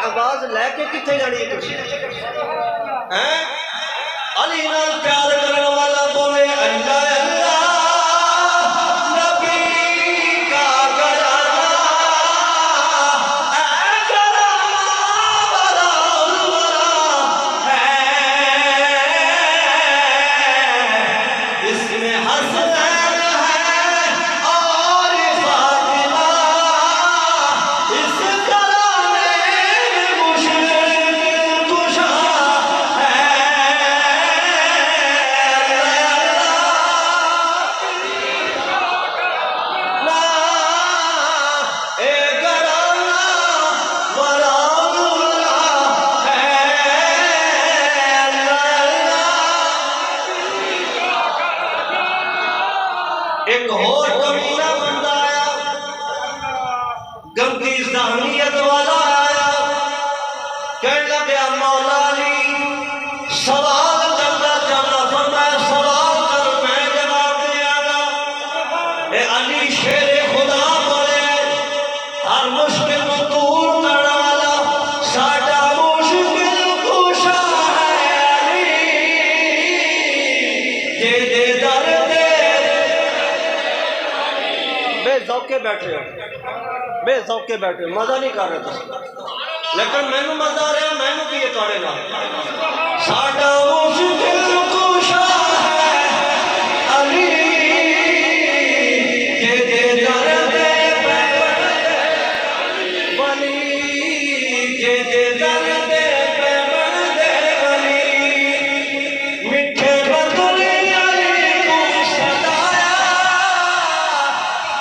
آواز لے کے کتنے جانی ہے تسی ہیں علی نال پیار کرنے والا بولے اللہ اللہ نبی کا گھرانہ اے گھرانہ ورا الورا ہے اس میں حسنین ہے اور فاطمہ اس گھرانے میں مشکل کشا ایک اور کمینہ بندہ آیا گندی ذہنیت والا آیا کہنے لگا مولا علی سوال کرنا چاہتا فرمایا سوال کر میں جواب دیا گا اے علی شیر خدا بولے ہر مشکل کو دور کرنے والا ساڈا مشکل کشا ہے علی دے دے در دے بے ذوقے بیٹھے ہو بے ذوقے بیٹھے ہو مزہ نہیں کر رہے تھے لیکن میں نو مزہ آ رہا میں نو بھی یہ توڑے گا ساڈا مشکل کشا ہے علی دے دے در دے ولی دے دے در دے ولی میٹھے بدلے علی کو ستایا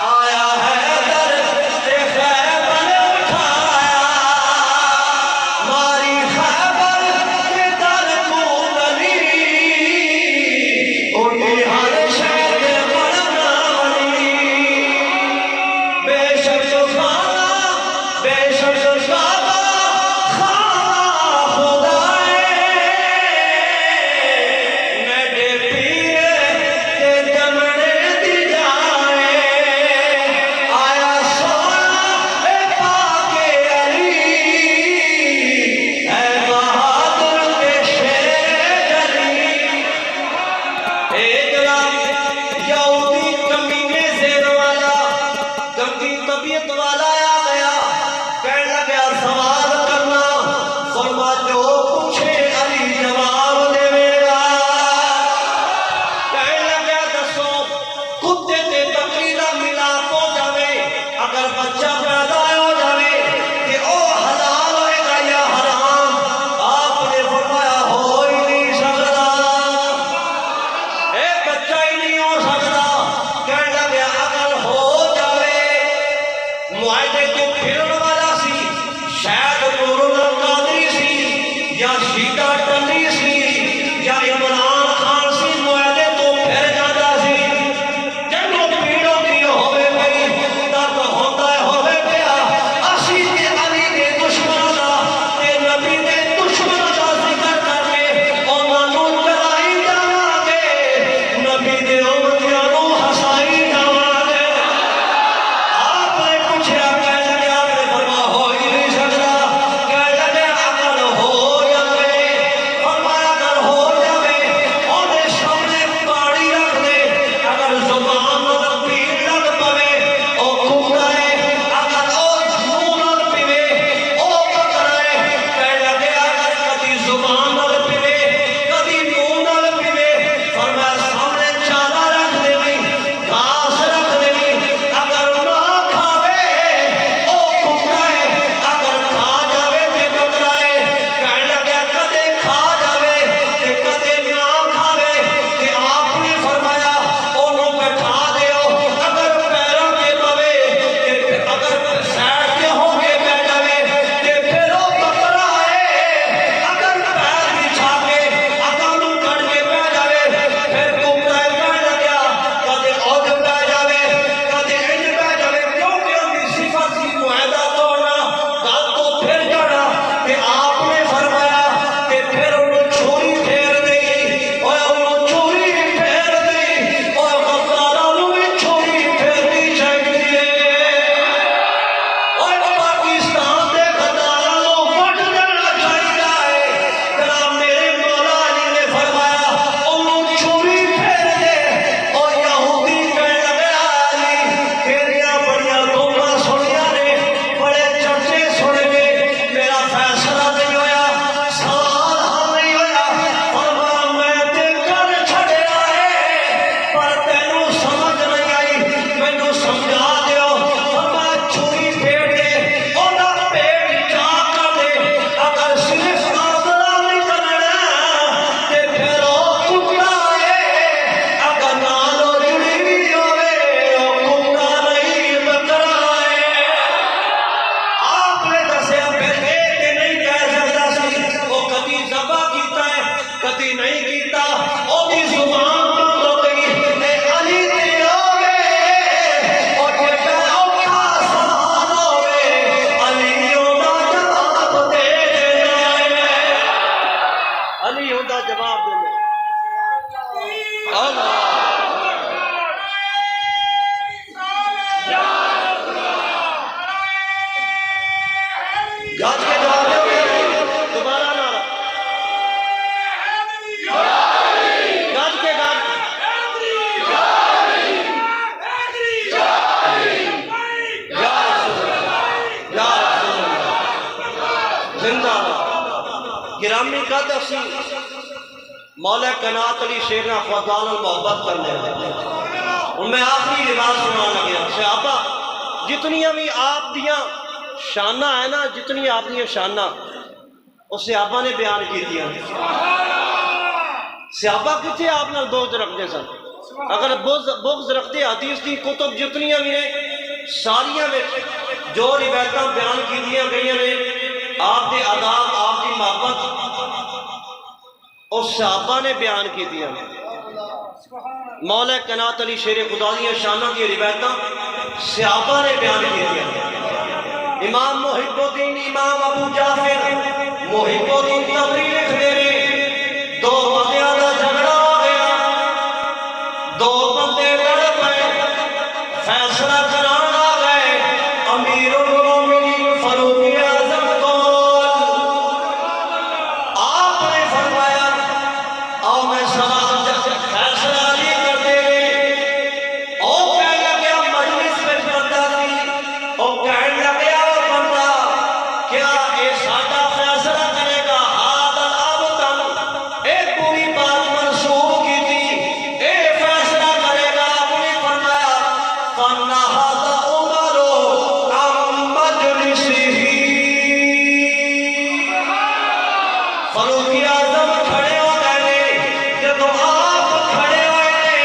آیا ہے در سے خیبر اٹھایا ماری خیبر کے در کو گج کے جواب دو دوبارہ نہ گج کے گج یا رسول اللہ یا رسول اللہ زندہ باد گرامی قدر اسی مولا کائنات علی شیرنا فضال محبت کرنے والے ان میں آخری لباس سنانا گیا صحابہ جتنیاں بھی آپ دیاں شانہ ہے نا جتنی آپ دیاں شانہ اس صحابہ نے بیان کی دیا صحابہ کتنے آپ نے بغض رکھتے سن اگر بغض رکھتے حدیث کی کتب جتنیاں بھی ہیں ساریاں میں جو روایتاں بیان کی دیا گئی نے آپ کے آداب آپ کی محبت اس صحابہ نے بیان کی دیا مولا کائنات علی شیر خدا دی شانہ کی روایتاں صحابہ نے بیان کی دیا امام محب الدین امام ابو جعفر محب الدین تبری لکھ میرے دو بندیاں دا جھگڑا ہو گیا دو بندے لڑ پئے فیصلہ کران آ گئے امیر المومنین فاروق اعظم کول آپ نے فرمایا آؤ میں سلام فیصلہ نہیں کرتے او کہنے لگیا مجلس میں بندہ سی او کہنے لگیا بندہ کیا اے سادہ فیصلہ کرے گا حادل ابتن اے پوری بات منسوخ کی تھی اے فیصلہ کرے گا آپ نے فرمایا فنہد عمر عن مجلسہ فاروق اعظم کھڑے ہو گئے جب آپ کھڑے ہوئے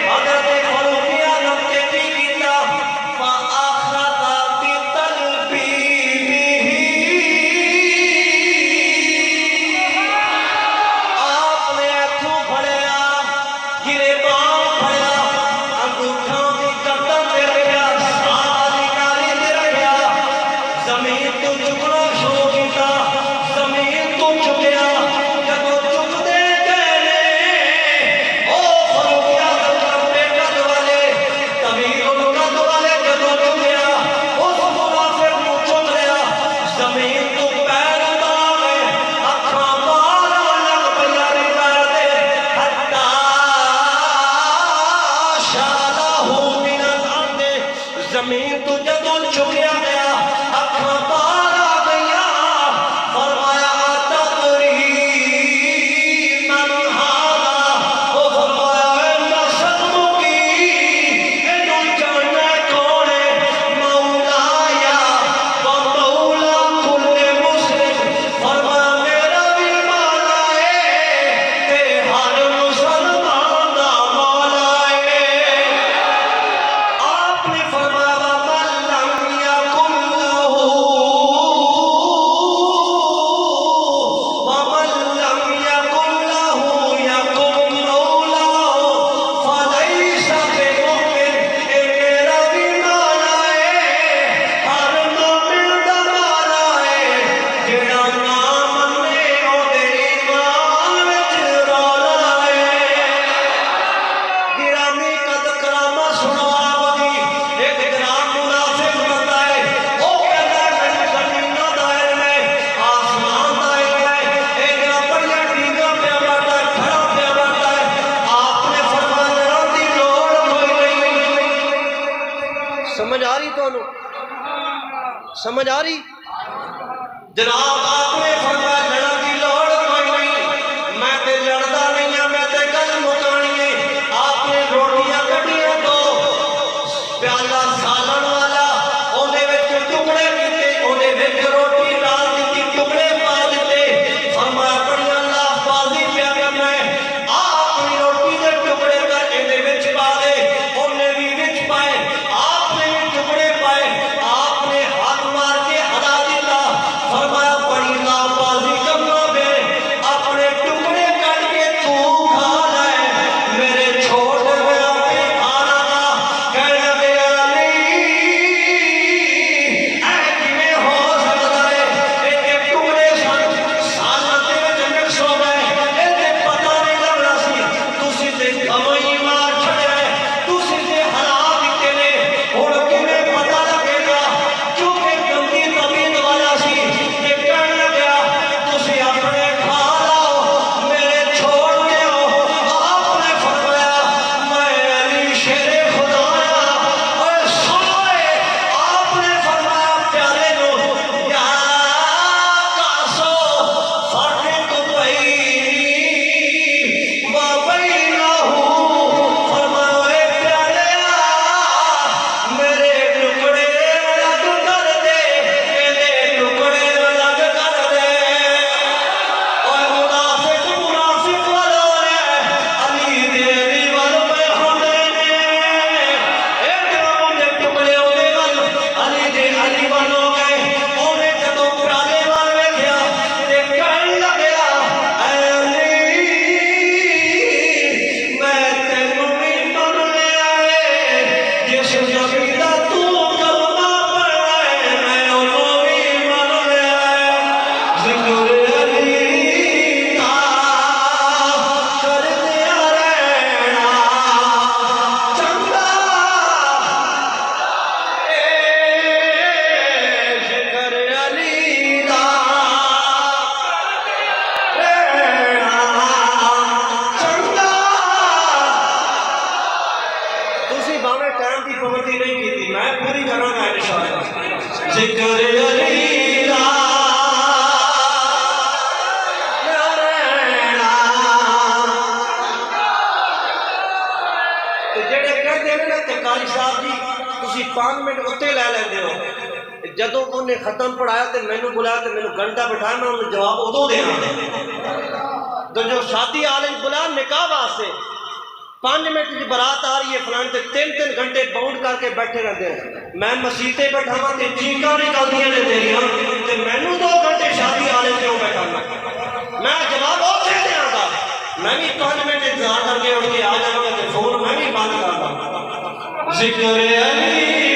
حضرت فاروق اعظم نے کی کیتا فاخذ بتلبیبہ آپ نے اتھوں پھڑیا گریبان پھڑیا انگوٹھاں دی گردن تے رکھیا ساتھ دی نالی تے رکھیا زمین تو چکنا شروع کیتا زمین تو چکیا جدو چکدے گئے او فاروق اعظم لمبے قد والے طویل القد والے جدو چکیا اس منافق نو چک لیا زمین تو پیر اتار گئے اکھاں مارا لگ پیا پیر دے حتی شالہ من الارض زمین تو جدو چکیا گیا اکھاں مارا گیا فرمایا تدری من ہادا او فرمایا اے نسل کی اینو جاننا کون ہے مولایا و مولا کل مسلم فرمایا میرا بھی مولا ہے تے ہر مسلمان دا مولا ہے آپ نے فرمایا وَمَن لَّمْ يَكُن لَّهُ وَمَن لَّمْ يَكُن لَّهُ يَكُن مَّوْلَاهُ فَلَيْسَ بِمُؤْمِنٍ اے میرا بھی مولا ہے ہر مومن دا مولا ہے جڑا نہ منے اودے ایمان وچ رولا ہے گرامی قد کرامہ سنو آپ دی ایک گرام منافق بندہ ہے وہ کہتا ہے میں زمینہ دا علم ہے آسمان دا علم ہے ایک بڑیا ڈیگا پہ بڑھتا ہے کھڑا پہ بڑھتا ہے آپ نے فرمایا لڑن دی لوڑ کوئی نہیں سمجھ آ رہی تو سمجھ آ رہی جناب آپ نے فرمایا لڑن دی لوڑ کوئی نہیں میں تے لڑدا نہیں ہاں میں تے گل مکانی ہے آپ نے روٹیاں کٹیاں تو پیالہ سالن والا اونے وچ ٹکڑے کیتے اونے وچ روٹی ڈال دتی ٹکڑے پا دیتے فرمایا بڑی اللہ بازی پیا کرنا ہے آپ نے روٹی دے ٹکڑے کر اینے وچ پا دے اونے بھی وچ پائے آپ نے بھی ٹکڑے پائے آپ نے ہاتھ مار کے ہلا دیتا فرمایا بڑی ذکر علی دا رہنا تے جڑے کہندے نے تے قاری صاحب جی تسی 5 منٹ اتنے لے لیندے ہو جدوں انہیں ختم پڑھایا تے مینوں بلایا تے مینوں گھنٹہ بٹھایا میں انہوں جواب ادوں دینا تو جو شادی والے بلایا نکاح واسطے 5 منٹ کی برات آ رہی ہے فلان تے 3 گھنٹے باؤنڈ کر کے بیٹھے رہتے ہیں میں مسیطے بیٹھا ہوں تے چیخاں نکلدیاں نے تیریاں تے مینوں 2 گھنٹے شادی والے کیوں بیٹھا میں جواب اوتھے دیاں گا میں بھی 5 منٹ انتظار کر کے اٹھ کے آ جاؤں گا تے فون میں بھی بند کر دوں ذکر علی